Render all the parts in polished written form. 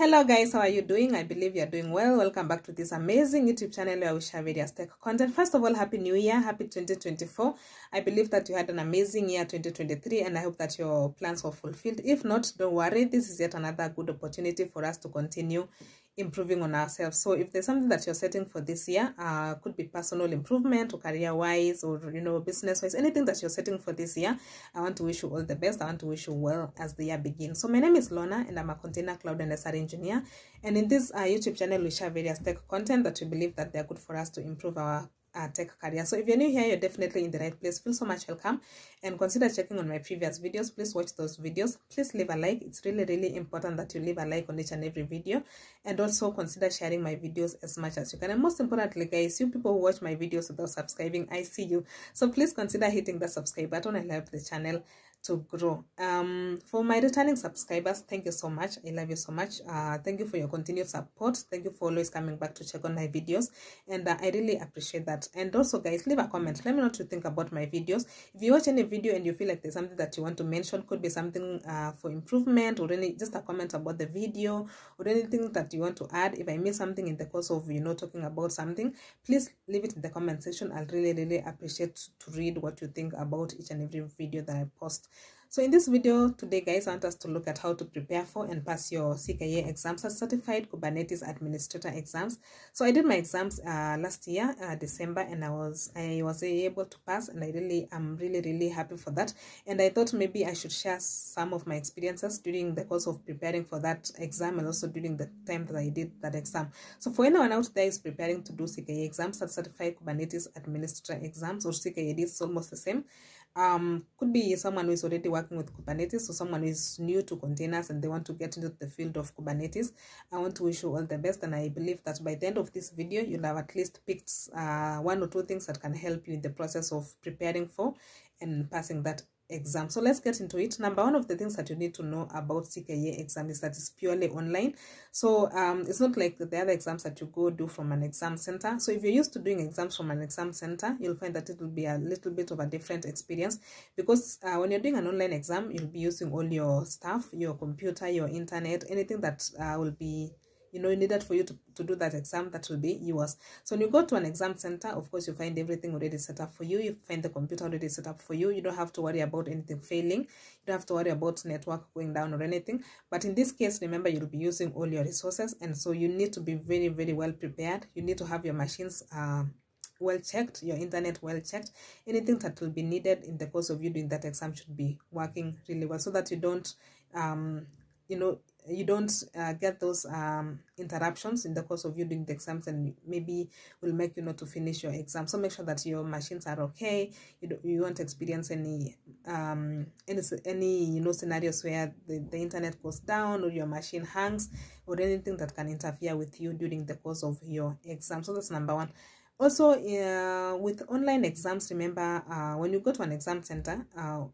Hello guys, how are you doing? I believe you're doing well. Welcome back to this amazing YouTube channel where we share various tech content. First of all, Happy New Year, Happy 2024. I believe that you had an amazing year 2023 and I hope that your plans were fulfilled. If not, don't worry, this is yet another good opportunity for us to continue improving on ourselves. So if there's something that you're setting for this year, could be personal improvement or career wise or business wise, anything that you're setting for this year, I want to wish you all the best. I want to wish you well as the year begins. So my name is Lona and I'm a container cloud and SR engineer, and in this YouTube channel we share various tech content that we believe that they're good for us to improve our tech career. So if you're new here, you're definitely in the right place. Feel so much welcome and consider checking on my previous videos. Please watch those videos. Please leave a like. It's really important that you leave a like on each and every video, and also consider sharing my videos as much as you can. And most importantly, guys, you people who watch my videos without subscribing, I see you. So please consider hitting the subscribe button and help the channel to grow. For my returning subscribers, thank you so much. I love you so much. Thank you for your continued support. Thank you for always coming back to check on my videos, and I really appreciate that. And also guys, leave a comment. Let me know what you think about my videos. If you watch any video and you feel like there's something that you want to mention, could be something for improvement, or just a comment about the video, or anything that you want to add. If I miss something in the course of talking about something, please leave it in the comment section. I'll really appreciate to read what you think about each and every video that I post. So in this video today, guys, I want us to look at how to prepare for and pass your CKA exams as Certified Kubernetes Administrator exams. So I did my exams last year, December, and I was able to pass, and I'm really happy for that. And I thought maybe I should share some of my experiences during the course of preparing for that exam, and also during the time that I did that exam. So for anyone out there is preparing to do CKA exams, as Certified Kubernetes Administrator exams, or CKA, it's almost the same. Could be someone who is already working with Kubernetes, or someone who is new to containers and they want to get into the field of Kubernetes. I want to wish you all the best, and I believe that by the end of this video you'll have at least picked one or two things that can help you in the process of preparing for and passing that exam. So let's get into it. Number one of the things that you need to know about CKA exam is that it's purely online. So it's not like the other exams that you go do from an exam center. So if you're used to doing exams from an exam center, you'll find that it will be a little bit of a different experience, because when you're doing an online exam, you'll be using all your stuff, your computer, your internet, anything that will be needed for you to do that exam, that will be yours. So when you go to an exam center, of course, you find everything already set up for you. You find the computer already set up for you. You don't have to worry about anything failing. You don't have to worry about network going down or anything. But in this case, remember, you'll be using all your resources, and so you need to be very well prepared. You need to have your machines well checked, your internet well checked. Anything that will be needed in the course of you doing that exam should be working really well, so that you don't get those interruptions in the course of you doing the exams, and maybe will make you not to finish your exam. So make sure that your machines are okay. You won't experience any scenarios where the internet goes down, or your machine hangs, or anything that can interfere with you during the course of your exam. So that's number one. Also, with online exams, remember, when you go to an exam center,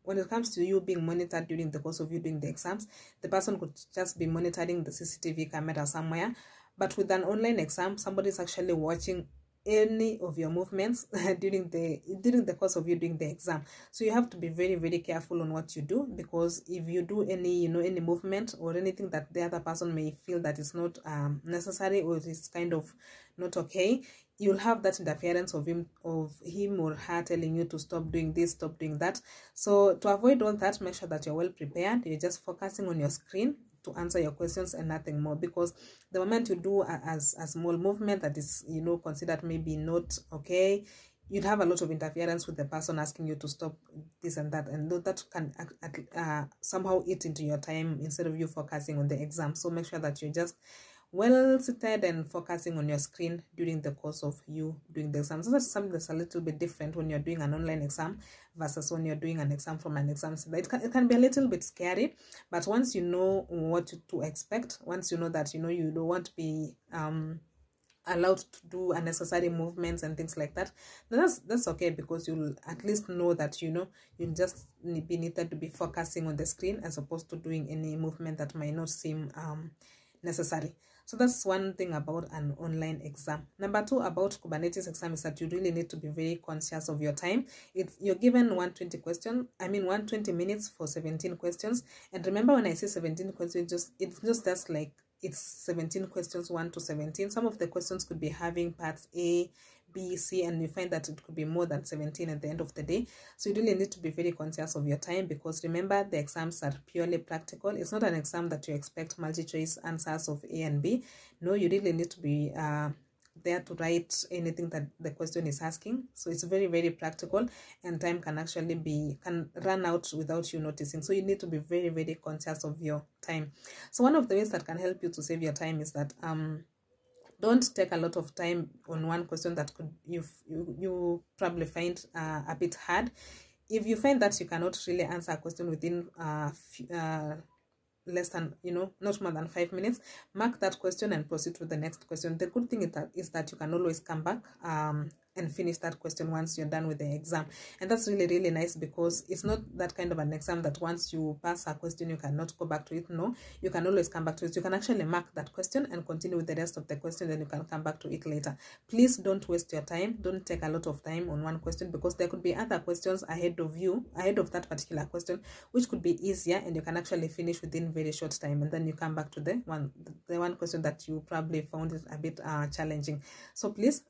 when it comes to you being monitored during the course of you doing the exams, the person could just be monitoring the CCTV camera somewhere. But with an online exam, somebody is actually watching any of your movements during the course of you doing the exam. So you have to be very careful on what you do, because if you do any any movement or anything that the other person may feel that is not necessary, or is kind of not okay, you'll have that interference of him or her telling you to stop doing this, stop doing that. So to avoid all that, make sure that you're well prepared. You're just focusing on your screen to answer your questions and nothing more, because the moment you do a small movement that is considered maybe not okay, you'd have a lot of interference with the person asking you to stop this and that, and that can somehow eat into your time instead of you focusing on the exam. So make sure that you're just well seated and focusing on your screen during the course of you doing the exam. So that's something that's a little bit different when you're doing an online exam versus when you're doing an exam from an exam center. It can be a little bit scary, but once you know what to expect, once you know that you don't want to be allowed to do unnecessary movements and things like that, that's okay, because you'll at least know that you'll just be needed to be focusing on the screen as opposed to doing any movement that might not seem necessary. So that's one thing about an online exam. Number two about Kubernetes exam is that you really need to be very conscious of your time. You're given 120 minutes for 17 questions. And remember, when I say 17 questions, it's just like it's 17 questions, 1 to 17. Some of the questions could be having parts A, B, C, and you find that it could be more than 17 at the end of the day. So you really need to be very conscious of your time, because remember, the exams are purely practical. It's not an exam that you expect multi-choice answers of A and B. No, you really need to be there to write anything that the question is asking. So it's very, very practical, and time can actually can run out without you noticing. So you need to be very, very conscious of your time. So one of the ways that can help you to save your time is that don't take a lot of time on one question that could you probably find a bit hard. If you find that you cannot really answer a question within less than, not more than 5 minutes, mark that question and proceed to the next question. The good thing is that you can always come back and finish that question once you're done with the exam. And that's really, really nice, because it's not that kind of an exam that once you pass a question you cannot go back to it. No, you can always come back to it. You can actually mark that question and continue with the rest of the question, then you can come back to it later. Please don't waste your time. Don't take a lot of time on one question, because there could be other questions ahead of that particular question, which could be easier, and you can actually finish within very short time, and then you come back to the one question that you probably found it a bit challenging. So please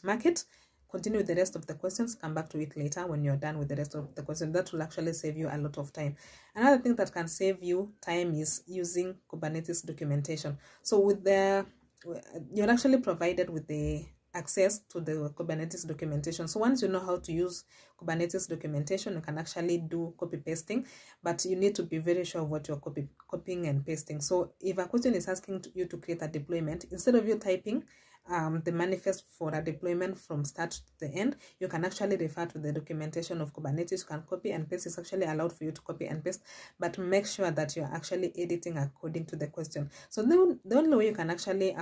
mark it, continue with the rest of the questions, come back to it later when you're done with the rest of the questions. That will actually save you a lot of time. Another thing that can save you time is using Kubernetes documentation. So you're actually provided with the access to the Kubernetes documentation. So once you know how to use Kubernetes documentation, you can actually do copy pasting, but you need to be very sure of what you're copying and pasting. So if a question is asking you to create a deployment, instead of you typing the manifest for a deployment from start to the end, you can actually refer to the documentation of Kubernetes. You can copy and paste. It's actually allowed for you to copy and paste, but make sure that you're actually editing according to the question. So the only way you can actually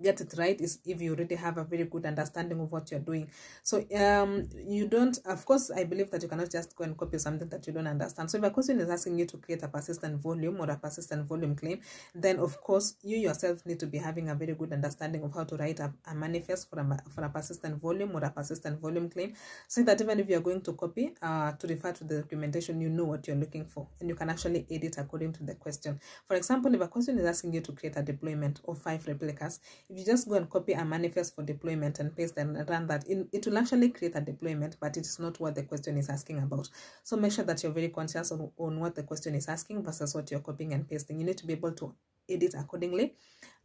get it right is if you already have a very good understanding of what you're doing. So you don't, of course, I believe that you cannot just go and copy something that you don't understand. So if a question is asking you to create a persistent volume or a persistent volume claim, then of course you yourself need to be having a very good understanding of how to write a manifest for a persistent volume or a persistent volume claim, so that even if you're going to copy to refer to the documentation, you know what you're looking for, and you can actually edit according to the question. For example, if a question is asking you to create a deployment of 5 replicas, if you just go and copy a manifest for deployment and paste and run that, it will actually create a deployment, but it is not what the question is asking about. So make sure that you're very conscious on what the question is asking versus what you're copying and pasting. You need to be able to edit accordingly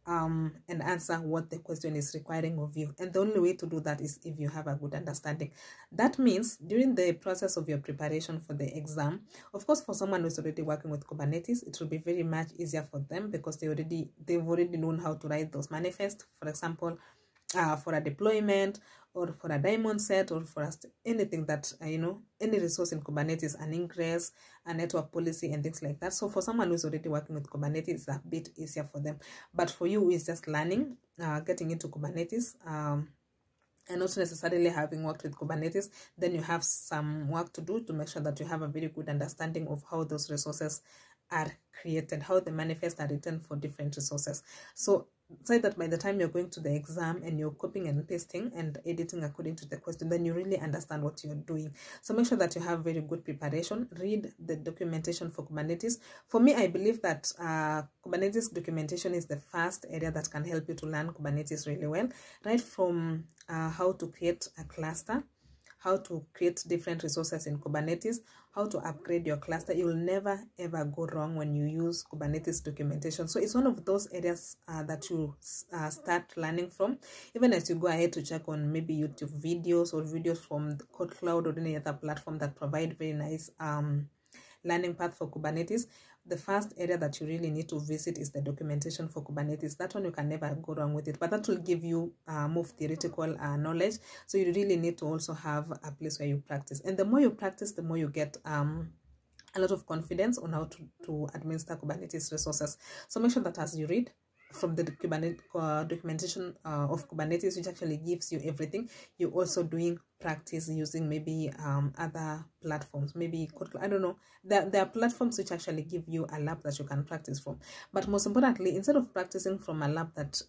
and answer what the question is requiring of you. And the only way to do that is if you have a good understanding. That means during the process of your preparation for the exam, of course, for someone who's already working with Kubernetes, it will be very much easier for them, because they've already known how to write those manifests. For example, for a deployment or for a diamond set or for anything that, any resource in Kubernetes, an ingress, a network policy and things like that. So for someone who's already working with Kubernetes, it's a bit easier for them. But for you, it's just learning, getting into Kubernetes, and not necessarily having worked with Kubernetes, then you have some work to do to make sure that you have a very good understanding of how those resources are created, how the manifests are written for different resources. So that by the time you're going to the exam and you're copying and pasting and editing according to the question, then you really understand what you're doing. So make sure that you have very good preparation. Read the documentation for Kubernetes. For me, I believe that Kubernetes documentation is the first area that can help you to learn Kubernetes really well, right from how to create a cluster, how to create different resources in Kubernetes, how to upgrade your cluster. You will never ever go wrong when you use Kubernetes documentation. So it's one of those areas that you start learning from, even as you go ahead to check on maybe YouTube videos or videos from the Code Cloud or any other platform that provide very nice learning path for Kubernetes. The first area that you really need to visit is the documentation for Kubernetes. That one you can never go wrong with it, but that will give you more theoretical knowledge. So you really need to also have a place where you practice. And the more you practice, the more you get a lot of confidence on how to administer Kubernetes resources. So make sure that as you read from the documentation of Kubernetes, which actually gives you everything, you're also doing practice using maybe other platforms, maybe I don't know. There are platforms which actually give you a lab that you can practice from. But most importantly, instead of practicing from a lab that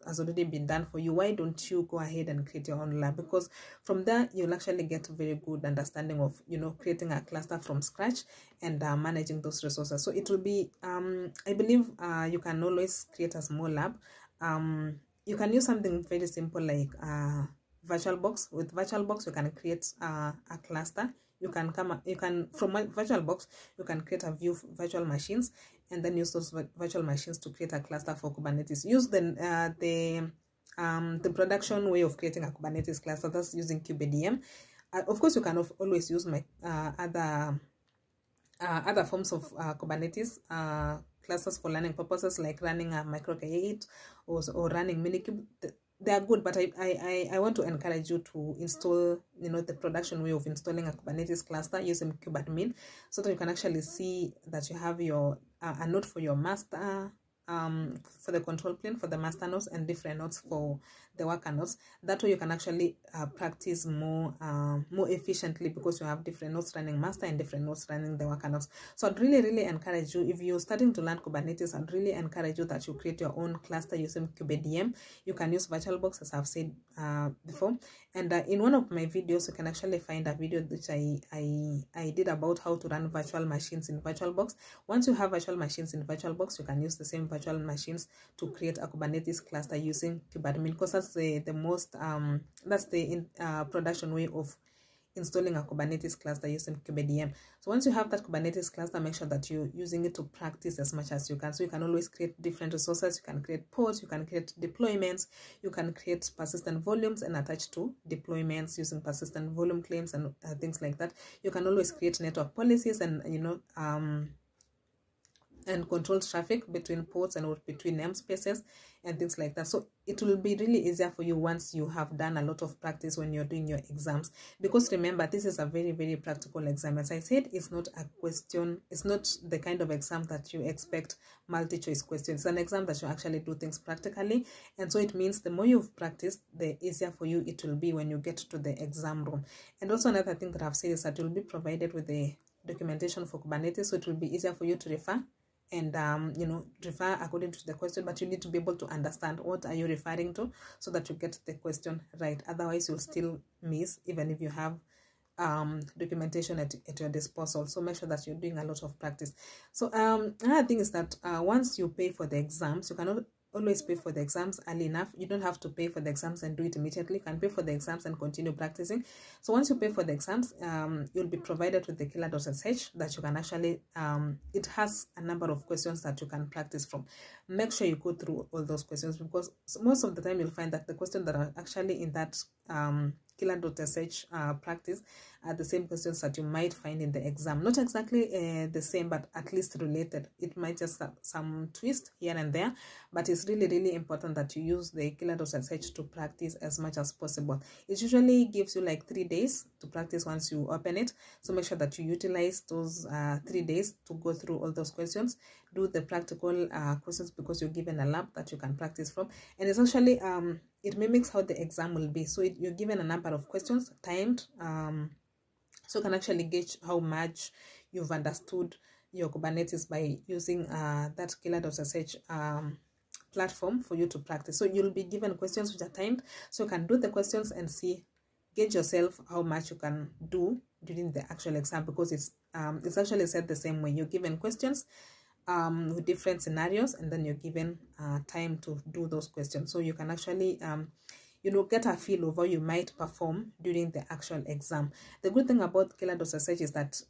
has already been done for you, why don't you go ahead and create your own lab? Because from there you'll actually get a very good understanding of, you know, creating a cluster from scratch and managing those resources. So it will be I believe you can always create a small lab. You can use something very simple like VirtualBox. With VirtualBox, you can create a cluster. You can from VirtualBox, you can create a few virtual machines and then use those virtual machines to create a cluster for Kubernetes. Use the production way of creating a Kubernetes cluster, that's using KubeDM. Of course, you can always use my other forms of Kubernetes clusters for learning purposes, like running a micro K8 or running Minikube. They are good, but I want to encourage you to install, you know, the production way of installing a Kubernetes cluster using kubeadmin, so that you can actually see that you have your a node for your master, for the control plane, for the master nodes, and different nodes for the worker nodes. That way you can actually practice more efficiently, because you have different nodes running master and different nodes running the worker nodes. So I'd really encourage you, if you're starting to learn Kubernetes, I'd really encourage you that you create your own cluster using KubeDM. You can use VirtualBox, as I've said before. And in one of my videos, you can actually find a video which I did about how to run virtual machines in VirtualBox. Once you have virtual machines in VirtualBox, you can use the same virtual machines to create a Kubernetes cluster using kubeadmin, because that's the most production way of installing a Kubernetes cluster using KubeDM. So once you have that Kubernetes cluster, make sure that you're using it to practice as much as you can. So you can always create different resources, you can create pods, you can create deployments, you can create persistent volumes and attach to deployments using persistent volume claims and things like that. You can always create network policies and, you know, and control traffic between ports and between namespaces and things like that. So it will be really easier for you once you have done a lot of practice when you're doing your exams, because remember, this is a very practical exam. As I said, it's not a question, it's not the kind of exam that you expect multi-choice questions. It's an exam that you actually do things practically, and so it means the more you've practiced, the easier for you it will be when you get to the exam room. And also another thing that I've said is that you'll be provided with the documentation for Kubernetes, so it will be easier for you to refer and you know, refer according to the question, but you need to be able to understand what are you referring to so that you get the question right. Otherwise you'll still miss, even if you have documentation at your disposal. So make sure that you're doing a lot of practice. So another thing is that once you pay for the exams, you cannot always pay for the exams early enough. You don't have to pay for the exams and do it immediately. You can pay for the exams and continue practicing. So once you pay for the exams, you'll be provided with the killer.sh that you can actually, it has a number of questions that you can practice from. Make sure you go through all those questions, because most of the time you'll find that the questions that are actually in that killer.sh practice are the same questions that you might find in the exam. Not exactly the same, but at least related. It might just have some twist here and there, but it's really important that you use the killer.sh to practice as much as possible. It usually gives you like 3 days to practice once you open it. So make sure that you utilize those 3 days to go through all those questions. Do the practical questions, because you're given a lab that you can practice from. And it's actually, it mimics how the exam will be. So you're given a number of questions, timed, so you can actually gauge how much you've understood your Kubernetes by using that killer.sh platform for you to practice. So you'll be given questions which are timed, so you can do the questions and gauge yourself how much you can do during the actual exam, because it's actually said the same way. You're given questions with different scenarios, and then you're given time to do those questions. So you can actually you know, get a feel of how you might perform during the actual exam. The good thing about killer.sh is that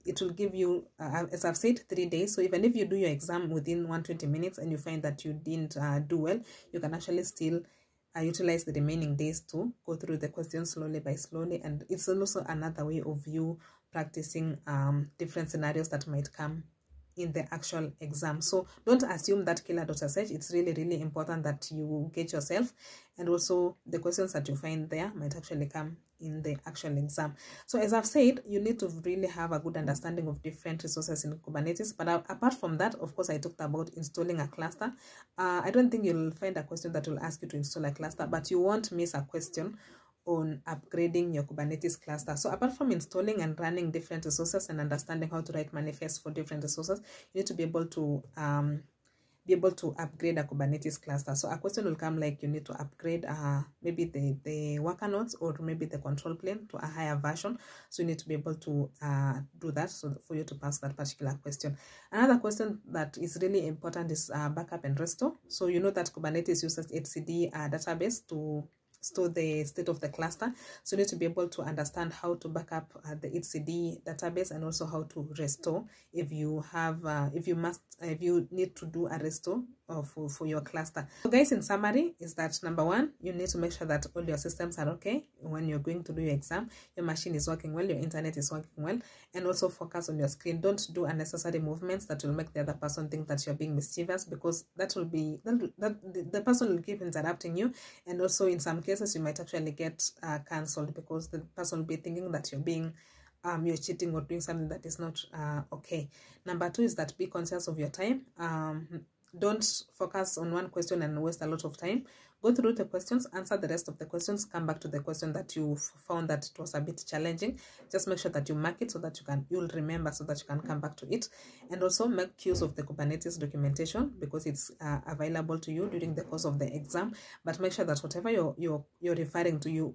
it will give you, as I've said, 3 days. So even if you do your exam within 120 minutes and you find that you didn't do well, you can actually still utilize the remaining days to go through the questions slowly by slowly. And it's also another way of you practicing different scenarios that might come in the actual exam. So don't assume that killer.sh. It's really important that you get yourself, and also the questions that you find there might actually come in the actual exam. So as I've said, you need to really have a good understanding of different resources in Kubernetes. But apart from that, of course, I talked about installing a cluster. I don't think you'll find a question that will ask you to install a cluster, but you won't miss a question on upgrading your Kubernetes cluster. So apart from installing and running different resources and understanding how to write manifests for different resources, you need to be able to upgrade a Kubernetes cluster. So a question will come like you need to upgrade maybe the worker nodes or maybe the control plane to a higher version. So you need to be able to do that so for you to pass that particular question. Another question that is really important is backup and restore. So you know that Kubernetes uses etcd database to store the state of the cluster. So you need to be able to understand how to back up the etcd database and also how to restore if you have if you need to do a restore for your cluster. So guys, in summary is that number one, you need to make sure that all your systems are okay when you're going to do your exam. Your machine is working well, your internet is working well, and also focus on your screen. Don't do unnecessary movements that will make the other person think that you're being mischievous, because that will be the person will keep interrupting you, and also in some cases you might actually get cancelled because the person will be thinking that you're being you're cheating or doing something that is not okay. Number two is that be conscious of your time. Don't focus on one question and waste a lot of time. Go through the questions, answer the rest of the questions, come back to the question that you found that it was a bit challenging. Just make sure that you mark it so that you'll remember, so that you can come back to it. And also make use of the Kubernetes documentation, because it's available to you during the course of the exam. But make sure that whatever you're referring to, you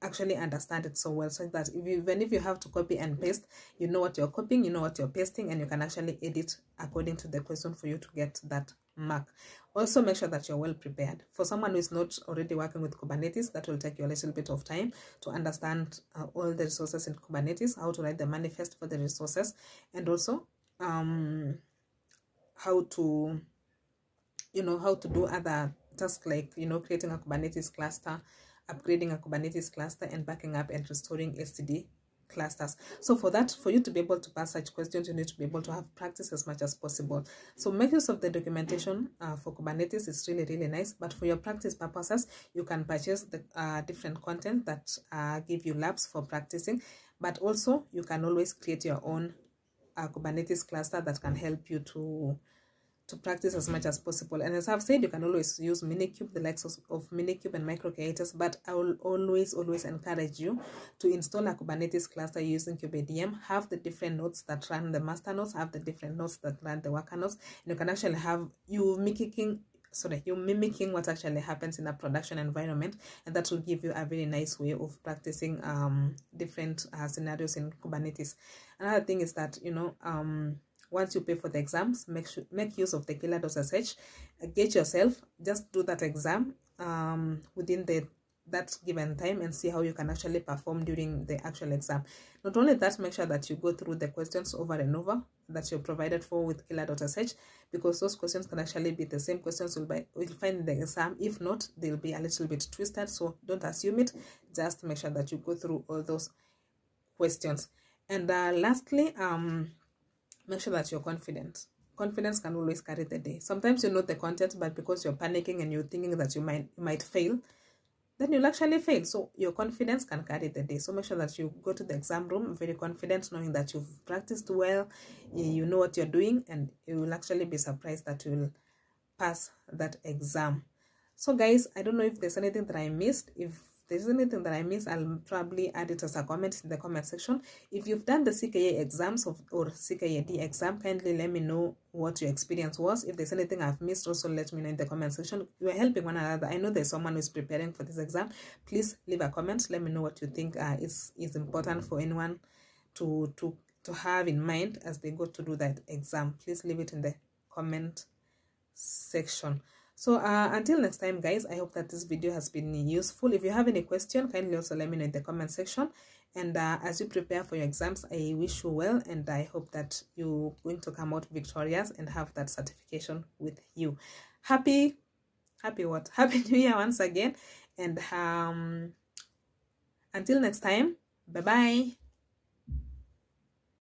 actually understand it so well, so that even if you have to copy and paste, you know what you're copying, you know what you're pasting, and you can actually edit according to the question for you to get that mark. Also, make sure that you're well prepared. For someone who is not already working with Kubernetes, that will take you a little bit of time to understand all the resources in Kubernetes, how to write the manifest for the resources, and also how to do other tasks like creating a Kubernetes cluster, upgrading a Kubernetes cluster, and backing up and restoring etcd clusters. So for you to be able to pass such questions, you need to be able to have practice as much as possible. So make use of the documentation for Kubernetes. It's really, really nice. But for your practice purposes, you can purchase the different content that give you labs for practicing. But also, you can always create your own Kubernetes cluster that can help you to practice as much as possible. And as I've said, you can always use Minikube, the likes of Minikube and microcreators, but I will always encourage you to install a Kubernetes cluster using KubeADM. Have the different nodes that run the master nodes, have the different nodes that run the worker nodes, and you can actually have you mimicking what actually happens in a production environment, and that will give you a very nice way of practicing different scenarios in Kubernetes. Another thing is that once you pay for the exams, make use of the killer.sh. Get yourself, just do that exam within that given time and see how you can actually perform during the actual exam. Not only that, make sure that you go through the questions over and over that you're provided for with killer.sh, because those questions can actually be the same questions you'll find in the exam. If not, they'll be a little bit twisted, so don't assume it. Just make sure that you go through all those questions. And lastly, make sure that you're confident. Confidence can always carry the day. Sometimes you know the content, but because you're panicking and you're thinking that you might fail, then you'll actually fail. So your confidence can carry the day. So make sure that you go to the exam room very confident, knowing that you've practiced well, you know what you're doing, and you will actually be surprised that you will pass that exam. So guys, I don't know if there's anything that I missed. If there's anything that I missed, I'll probably add it as a comment in the comment section. If you've done the CKA exams or CKAD exam, kindly let me know what your experience was. If there's anything I've missed, also let me know in the comment section. We're helping one another. I know there's someone who's preparing for this exam. Please leave a comment. Let me know what you think is important for anyone to have in mind as they go to do that exam. Please leave it in the comment section. So until next time, guys, I hope that this video has been useful. If you have any question, kindly also let me know in the comment section. And as you prepare for your exams, I wish you well, and I hope that you're going to come out victorious and have that certification with you. Happy New Year once again. And until next time, bye-bye.